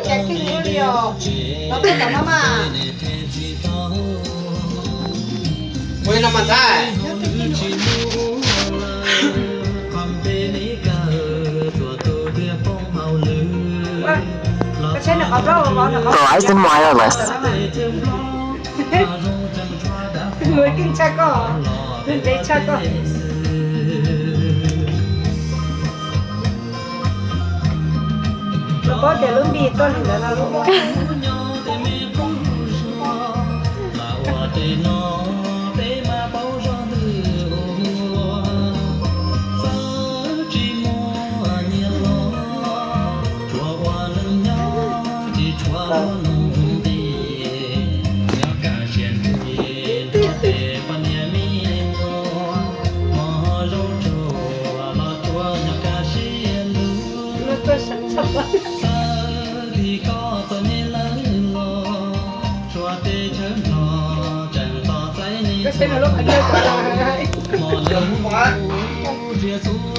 แจ็คกิ้งเรียวเราเป็นกับมาเว้ยน้ำมันได้ก็ใช่หนักเอาเราร้อนหนักเอา Verizon Wireless มือกิ้งชักก็เล็กชักก็แล้วก็เดี๋ยวรุ่นบีต้นเดี๋ยวเราลูกตัวฉันชอบก็ใช่นะลูกอันเดียวกัน เดี๋ยวมึงบอก